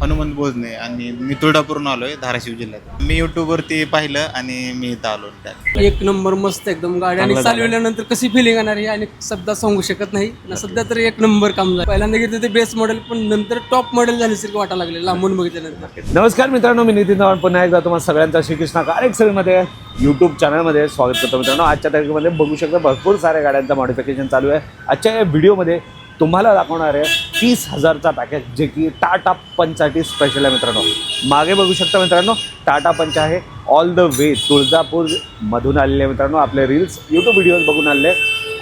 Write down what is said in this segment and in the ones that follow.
हनुमंत बोजने आणि मी तुळजापूरून आलोय धाराशिव जिल्ह्यात. मी युट्यूबवरती पाहिलं आणि मी इथं आलो. त्यात एक नंबर मस्त एकदम गाडी आणि चांगलं झालं. चालवल्यानंतर कशी फिलिंग येणार आहे आणि शब्दात सांगू शकत नाही ना. सध्या तर एक नंबर काम झालं. पहिल्यांदा घेतलं ते बेस्ट मॉडेल पण नंतर टॉप मॉडेल झाल्यासारखं वाटायला लागले लांबून बघितल्यानंतर. नमस्कार मित्रांनो, मी नितीन चव्हाण पुन्हा एकदा तुम्हाला सगळ्यांचा श्रीकृष्णा कार एक्सेलमध्ये यूट्यूब चॅनलमध्ये स्वागत करतो. मित्रांनो, आजच्या तारखेमध्ये बघू शकता भरपूर साऱ्या गाड्यांचं मॉडिफिकेशन चालू आहे. आजच्या या व्हिडिओमध्ये तुम्हाला दाखवणार आहे 30,000चा पॅकेज, जे की टाटा पंचसाठी स्पेशल आहे. मित्रांनो, मागे बघू शकता मित्रांनो, टाटा पंच आहे. ऑल द वे तुळजापूरमधून आलेले मित्रांनो, आपले रील्स यूट्यूब व्हिडिओज बघून आलेले.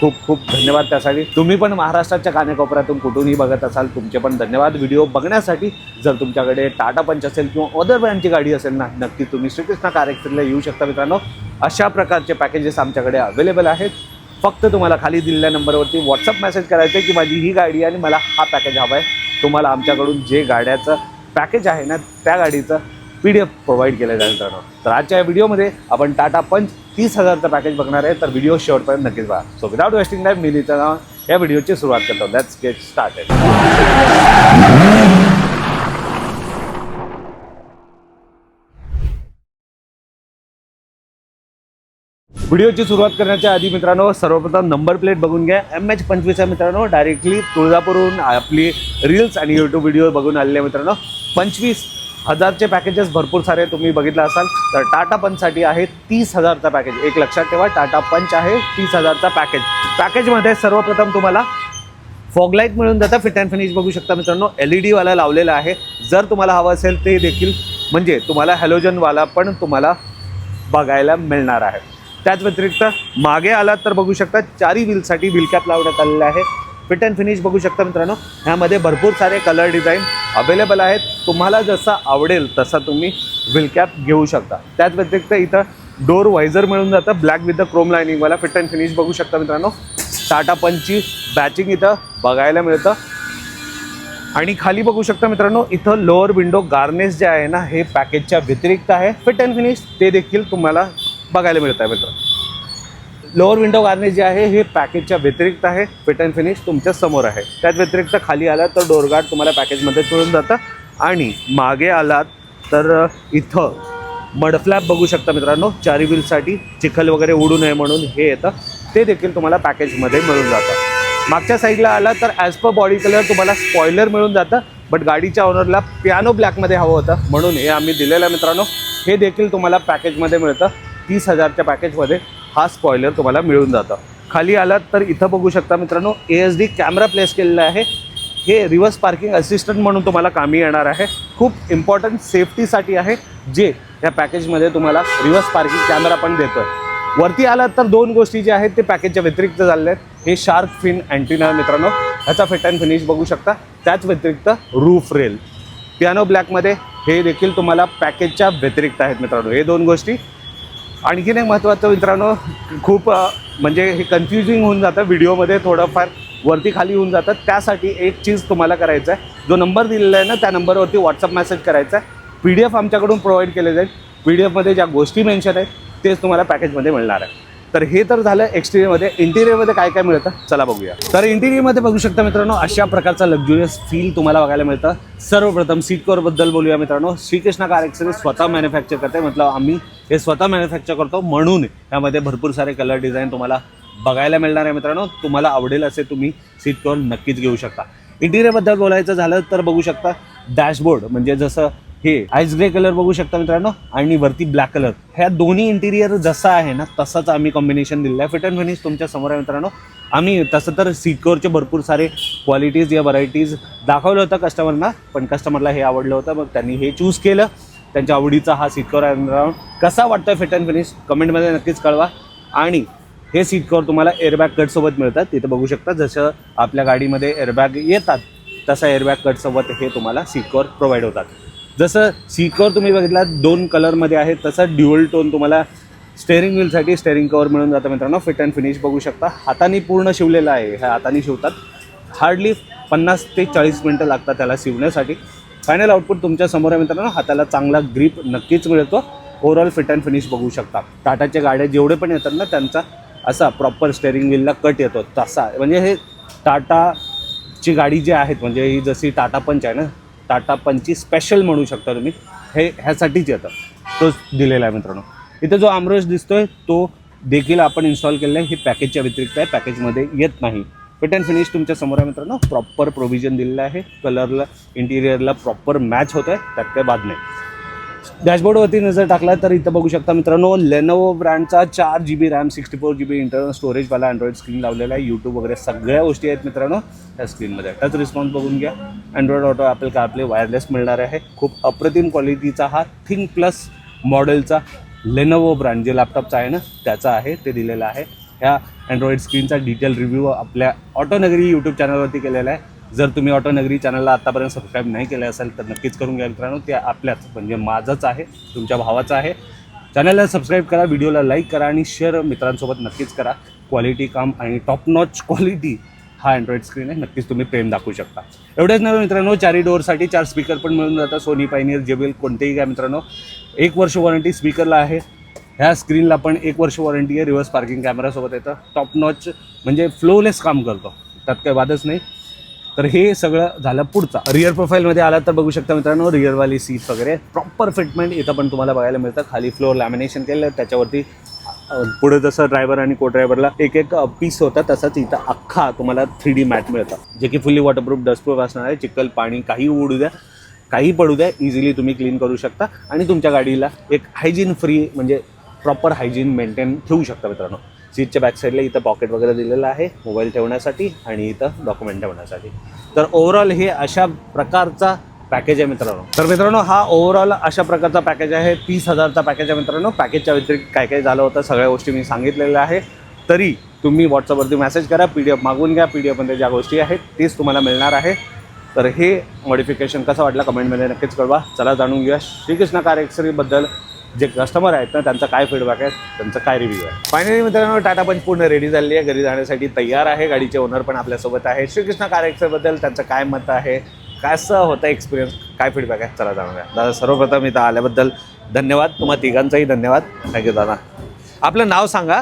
खूप खूप धन्यवाद त्यासाठी. तुम्ही पण महाराष्ट्राच्या कानेकोपऱ्यातून कुठूनही बघत असाल, तुमचे पण धन्यवाद व्हिडिओ बघण्यासाठी. जर तुमच्याकडे टाटा पंच असेल किंवा अदर ब्रँडची गाडी असेल ना, नक्की तुम्ही श्रीकृष्णा कार एक्सेलला येऊ शकता. मित्रांनो, अशा प्रकारचे पॅकेजेस आमच्याकडे अवेलेबल आहेत. फक्त तुम्हाला खाली दिलेल्या नंबरवरती व्हॉट्सअप मेसेज करायचं आहे की माझी ही गाडी आणि मला हा पॅकेज हवा आहे. तुम्हाला आमच्याकडून जे गाड्याचं पॅकेज आहे ना, त्या गाडीचं PDF प्रोव्हाइड केलं जाईल. मित्रांनो, तर आजच्या या व्हिडिओमध्ये आपण टाटा पंच 30,000चं पॅकेज बघणार आहे. तर व्हिडिओ शेवटपर्यंत नक्कीच बघा. सो विदाउट वेस्टिंग टाईम मी नितीन या व्हिडिओची सुरुवात करतो. Let's get started. व्हिडिओची सुरुवात करण्याच्या आधी मित्रांनो, सर्वप्रथम नंबर प्लेट बघून घ्या. MH25 आहे मित्रांनो. डायरेक्टली तुळजापूरहून आपली रील्स आणि यूट्यूब व्हिडिओ बघून आलेले मित्रांनो. 25,000चे पॅकेजेस भरपूर सारे तुम्ही बघितलं असाल. तर टाटा पंचसाठी आहे 30,000चा पॅकेज. एक लक्षात ठेवा, टाटा पंच आहे 30,000चा पॅकेज. पॅकेजमध्ये सर्वप्रथम तुम्हाला फॉगलाईट मिळून जातं. फिट अँड फिनिश बघू शकता मित्रांनो, LED वाला लावलेला आहे. जर तुम्हाला हवं असेल ते देखील, म्हणजे तुम्हाला हॅलोजनवाला पण तुम्हाला बघायला मिळणार आहे. त्याच व्यतिरिक्त मागे आलात तर बघू शकता चारी व्हीलसाठी व्हील कॅप लावण्यात आलेला आहे. फिट अँड फिनिश बघू शकता मित्रांनो. ह्यामध्ये भरपूर सारे कलर डिझाईन अवेलेबल आहेत. तुम्हाला जसा आवडेल तसा तुम्ही व्हील कॅप घेऊ शकता. त्याच व्यतिरिक्त इथं डोर वायझर मिळून जातं ब्लॅक विथ द क्रोम लायनिंगवाला. फिट अँड फिनिश बघू शकता मित्रांनो. टाटा पंचची बॅचिंग इथं बघायला मिळतं. आणि खाली बघू शकता मित्रांनो, इथं लोअर विंडो गार्निश जे आहे ना, हे पॅकेजच्या व्यतिरिक्त आहे. फिट अँड फिनिश ते देखील तुम्हाला बघायला मिळत आहे मित्रांनो. लोअर विंडो गार्निश जे आहे हे पॅकेजच्या व्यतिरिक्त आहे. फिट अँड फिनिश तुमच्या समोर आहे. त्याच व्यतिरिक्त खाली आलात तर डोर गार्ड तुम्हाला पॅकेजमध्ये मिळून जातं. आणि मागे आलात तर इथं मड फ्लॅप बघू शकता मित्रांनो. चारी व्हीलसाठी चिखल वगैरे उडू नये म्हणून हे येतं, ते देखील तुम्हाला पॅकेजमध्ये मिळून जातं. मागच्या साईडला आला तर ॲज पर बॉडी कलर तुम्हाला स्पॉयलर मिळून जातं. बट गाडीच्या ओनरला पियानो ब्लॅकमध्ये हवं होतं म्हणून हे आम्ही दिलेलं आहे मित्रांनो. हे देखील तुम्हाला पॅकेजमध्ये मिळतं. 30,000च्या पॅकेजमध्ये हा स्पॉयलर तुम्हाला मिळून जातं. खाली आलात तर इथं बघू शकता मित्रांनो, ASD कॅमेरा प्लेस केलेला आहे. हे रिव्हर्स पार्किंग असिस्टंट म्हणून तुम्हाला कामी येणार आहे. खूप इम्पॉर्टंट सेफ्टीसाठी आहे, जे या पॅकेजमध्ये तुम्हाला रिव्हर्स पार्किंग कॅमेरा पण देतो आहे. वरती आलात तर दोन गोष्टी ज्या आहेत ते पॅकेजच्या व्यतिरिक्त झालेल्या आहेत. हे शार्क फिन अँटिना मित्रांनो, ह्याचा फिट अँड फिनिश बघू शकता. त्याच व्यतिरिक्त रूफ रेल पियानो ब्लॅकमध्ये हे देखील तुम्हाला पॅकेजच्या व्यतिरिक्त आहेत मित्रांनो. हे दोन गोष्टी. आणखीन एक महत्त्वाचं मित्रांनो, खूप म्हणजे हे कन्फ्युजिंग होऊन जातं व्हिडिओमध्ये, थोडंफार वरती खाली होऊन जातं. त्यासाठी एक चीज तुम्हाला करायचं आहे, जो नंबर दिलेला आहे ना, त्या नंबरवरती व्हॉट्सअप मेसेज करायचा आहे. PDF आमच्याकडून प्रोव्हाइड केले जाईल. PDFमध्ये ज्या गोष्टी मेन्शन आहेत तेच तुम्हाला पॅकेजमध्ये मिळणार आहे. तर हे तर झालं एक्सटिरियरमध्ये. इंटिरियरमध्ये काय काय मिळतं चला बघूया. तर इंटिरियरमध्ये बघू शकता मित्रांनो, अशा प्रकारचा लक्झुरियस फील तुम्हाला बघायला मिळतं. सर्वप्रथम सीट कव्हरबद्दल बोलूया मित्रांनो. श्रीकृष्णा कार एक्सेल स्वतः मॅन्युफॅक्चर करते, मतलब आम्ही हे स्वतः मॅन्युफॅक्चर करतो म्हणून यामध्ये भरपूर सारे कलर डिझाईन तुम्हाला बघायला मिळणार आहे मित्रांनो. तुम्हाला आवडेल असे तुम्ही सीट कव्हर नक्कीच घेऊ शकता. इंटिरियरबद्दल बोलायचं झालं तर बघू शकता डॅशबोर्ड, म्हणजे जसं हे आईस ग्रे कलर बघू शकता मित्रांनो आणि वरती ब्लॅक कलर, ह्या दोन्ही इंटिरियर जसं आहे ना तसंच आम्ही कॉम्बिनेशन दिलेलं आहे. फिट अँड फिनिश तुमच्या समोर आहे मित्रांनो. आम्ही तसं तर सीट कव्हरचे भरपूर सारे क्वालिटीज या व्हरायटीज दाखवलं होतं कस्टमरना, पण कस्टमरला हे आवडलं होतं, मग त्यांनी हे चूज केलं. त्यांच्या आवडीचा हा सीट कव्हर आहे मित्रांनो. कसा वाटतोय फिट अँड फिनिश कमेंटमध्ये नक्कीच कळवा. आणि हे सीट कव्हर तुम्हाला एअरबॅग कटसोबत मिळतात. तिथं बघू शकता जसं आपल्या गाडीमध्ये एअरबॅग येतात तसा एअरबॅग कटसोबत हे तुम्हाला सीट कव्हर प्रोव्हाइड होतात. जसं सीट कव्हर तुम्ही बघितला 2 कलरमध्ये आहे, तसं ड्युअल टोन तुम्हाला स्टेअरिंग व्हीलसाठी स्टेअरिंग कव्हर मिळून जातं मित्रांनो. फिट अँड फिनिश बघू शकता. हाताने पूर्ण शिवलेलं आहे, ह्या हाताने शिवतात. हार्डली 50 ते 40 मिनटं लागतात त्याला शिवण्यासाठी. फायनल आउटपुट तुमच्या समोर आहे मित्रांनो. हाताला चांगला ग्रीप नक्कीच मिळतो. ओव्हरऑल फिट अँड फिनिश बघू शकता. टाटाच्या गाड्या जेवढे पण येतात ना, त्यांचा असा प्रॉपर स्टेअरिंग व्हीलला कट येतो तसा, म्हणजे हे टाटाची गाडी जी आहेत, म्हणजे ही जशी टाटा पंच आहे ना टाटा पंची स्पेशल म्हणू शकता तुम्ही, हे ह्यासाठीच येतं, तोच दिलेला आहे मित्रांनो. इथे जो आमरेस्ट दिसतोय तो देखील आपण इन्स्टॉल केलेला आहे. हे पॅकेजच्या व्यतिरिक्त आहे, पॅकेजमध्ये येत नाही. फिट अँड फिनिश तुमच्या समोर आहे मित्रांनो. प्रॉपर प्रोव्हिजन दिलेलं आहे, कलरला इंटिरियरला प्रॉपर मॅच होत आहे, त्यात काही बाद नाही. डॅशबोर्डवरती नजर टाकला तर इथं बघू शकता मित्रांनो, लेनोवो ब्रँडचा 4 GB रॅम 64 GB इंटरनल स्टोरेजवाला अँड्रॉइड स्क्रीन लावलेला आहे. यूट्यूब वगैरे सगळ्या गोष्टी आहेत मित्रांनो त्या स्क्रीनमध्ये. टच रिस्पॉन्स बघून घ्या. Android auto, Apple CarPlay, wireless मिळणार आहे. खूप अप्रतिम क्वालिटीचा हा थिंक प्लस मॉडेलचा लेनोवो ब्रँड जे लॅपटॉपचा आहे ना त्याचा आहे, ते दिलेलं आहे. ह्या अँड्रॉइड स्क्रीनचा डिटेल रिव्ह्यू आपल्या ऑटोनगरी यूट्यूब चॅनलवरती केलेला आहे. जर तुम्ही ऑटोनगरी चॅनलला आत्तापर्यंत सबस्क्राईब नाही केलं असेल तर नक्कीच करून घ्या मित्रांनो. ते आपल्याच म्हणजे माझंच आहे, तुमच्या भावाचं आहे. चॅनलला सबस्क्राईब करा, व्हिडिओला लाईक करा आणि शेअर मित्रांसोबत नक्कीच करा. क्वालिटी काम आणि टॉप नॉच क्वालिटी हा अँड्रॉइड स्क्रीन आहे, नक्कीच तुम्ही प्रेम दाखवू शकता. एवढेच नव्हे मित्रांनो, 4 डोअरसाठी 4 स्पीकर पण मिळून जातात. सोनी, पायनियर, JBL कोणतेही घ्या मित्रांनो. 1 वर्ष वॉरंटी स्पीकरला आहे. ह्या स्क्रीनला पण 1 वर्ष वॉरंटी आहे. रिव्हर्स पार्किंग कॅमेरासोबत येतं. टॉप नॉच म्हणजे फ्लोलेस काम करतो, त्यात काही वादच नाही. तर हे सगळं झालं पुढचा. रिअर प्रोफाईलमध्ये आला तर बघू शकता मित्रांनो, रिअरवाली सीट्स वगैरे प्रॉपर फिटमेंट इथं पण तुम्हाला बघायला मिळतं. खाली फ्लोअर लॅमिनेशन केलं, त्याच्यावरती पुढे जसं ड्रायव्हर आणि को ड्रायव्हरला एक पीस होता तसंच इथं अख्खा तुम्हाला 3D मॅट मिळतं, जे की फुल्ली वॉटरप्रूफ, डस्टप्रूफ असणार आहे. चिखल, पाणी काही उडू द्या, काही पडू द्या, इझिली तुम्ही क्लीन करू शकता आणि तुमच्या गाडीला एक हायजीन फ्री म्हणजे प्रॉपर हायजीन मेंटेन ठेवू शकता मित्रांनो. सीटच्या बॅक साईडला इथं पॉकेट वगैरे दिलेलं आहे मोबाईल ठेवण्यासाठी आणि इथं डॉक्युमेंट ठेवण्यासाठी. तर ओव्हरऑल हे अशा प्रकारचा पॅकेज आहे मित्रांनो. तर मित्रांनो हा ओव्हरऑल अशा प्रकारचा पॅकेज आहे. 30,000चा पॅकेज आहे मित्रांनो. पॅकेजच्या व्यतिरिक्त काय काय झालं होतं सगळ्या गोष्टी मी सांगितलेल्या आहे. तरी तुम्ही व्हॉट्सअपवरती मेसेज करा, PDF मागवून घ्या. PDF मध्ये ज्या गोष्टी आहेत तेच तुम्हाला मिळणार आहे. तर हे मॉडिफिकेशन कसं वाटलं कमेंटमध्ये नक्कीच कळवा. चला जाणून घेऊया श्रीकृष्णा कार एक्सरीबद्दल. जे कस्टमर आहेत ना त्यांचा काय फीडबॅक आहे, त्यांचं काय रिव्ह्यू आहे. फायनली मित्रांनो टाटा पंच पूर्ण रेडी झाली आहे, घरी जाण्यासाठी तयार आहे. गाडीचे ओनर पण आपल्यासोबत आहे. श्रीकृष्णा कार एक्सबद्दल त्यांचं काय मत आहे, कसं होतं एक्सपिरियन्स, काय फीडबॅक आहे, चला जाणूया. दादा सर्वप्रथम इथं आल्याबद्दल धन्यवाद. तुम्हाला तिघांचाही धन्यवाद. थँक्यू दादा. आपलं नाव सांगा,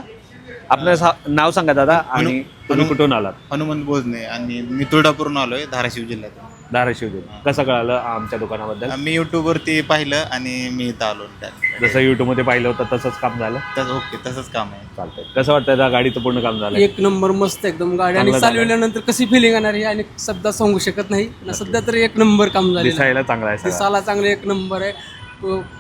आपलं नाव सांगा दादा आणि तुम्ही कुठून आलात? हनुमंत बोजने आणि मी तुळजापूरून आलोय, धाराशिव जिल्ह्यातून. धाराशिव जिल्हा. कसं कळालं आमच्या दुकानाबद्दल? मी युट्यूबवरती पाहिलं आणि मी इथं आलो. त्यात जसं युट्यूबमध्ये पाहिलं होतं तसंच काम झालं. ओके, तसंच काम आहे. चालतंय. कसं वाटतं त्या गाडीचं पूर्ण काम झालं? एक नंबर मस्त एकदम गाडी. आणि चांगलं झालं. चालवल्यानंतर कशी फिलिंग येणार ही आणि सध्या सांगू शकत नाही. सध्या तर एक नंबर काम झालं. दिसायला चांगला आहे सगळं. दिसायला चांगलं एक नंबर आहे.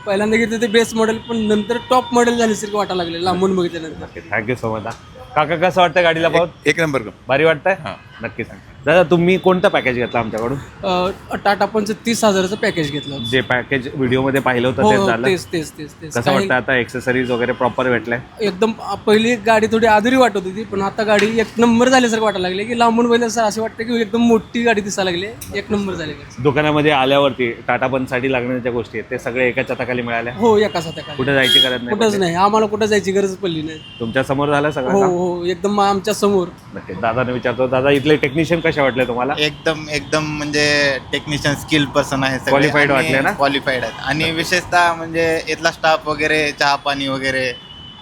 पहिल्यांदा घेतलं ते बेस मॉडेल, पण नंतर टॉप मॉडेल झाल्यासारखं वाटायला लागले लांबून बघितल्यानंतर. Thank you so much. काका कसं वाटतं गाडीला पाहून? एक नंबर भारी वाटतंय? नक्कीच. दादा तुम्ही कोणतं पॅकेज घेतलं आमच्याकडून? टाटा पंच 30,000चं पॅकेज घेतलं. जे पॅकेज व्हिडिओमध्ये पाहिलं होतं हो तेच हो, झालं? तेच. कसं वाटतं आता एक्सेसरीज वगैरे प्रॉपर भेटलंय? एकदम पहिली गाडी थोडी आधुरी वाटत होती, पण आता गाडी एक नंबर झाल्यासारखं वाटायला लागले की लांबून बघितलं सर असं वाटतं की एकदम मोठी गाडी दिसायला लागली. एक नंबर झाली. दुकानामध्ये आल्यावरती टाटा पंचसाठी लागणाऱ्या ज्या गोष्टी आहेत ते सगळे एका छताखाली मिळाल्या? हो, एका साथ्या. कुठे जायची गरज नाही? कुठंच नाही, आम्हाला कुठं जायची गरज पडली नाही. तुमच्या समोर झालं हो सगळं? हो, एकदम आमच्या समोर. नक्की. दादाने विचारतो, दादा इथले टेक्निशियन कसे वाटले तुम्हाला? एकदम म्हणजे टेक्निशियन स्किल पर्सन आहे, Qualified वाटले ना? क्वालिफाईड आहेत. आणि विशेषतः म्हणजे इथला स्टाफ वगैरे, चहा पाणी वगैरे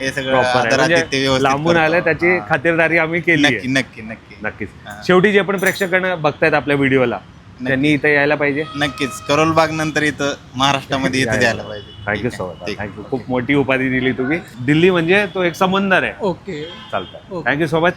हे सगळं Proper आहे. आदरातिथ्य म्हणजे व्यवस्थित लांबून करतो. आलं त्याची खातिरदारी आम्ही केली आहे. नक्की. नक्कीच. शेवटी जे पण प्रेक्षकांना बघतायत आपल्या व्हिडिओला त्यांनी इथे यायला पाहिजे. नक्कीच. करोल बाग नंतर इथं महाराष्ट्रामध्ये इथं द्यायला पाहिजे. Thank you so much. थँक्यू. खूप मोठी उपाधी दिली तुम्ही. दिल्ली म्हणजे तो एक समंदर आहे. ओके, चालतं. ओके. Thank you so much.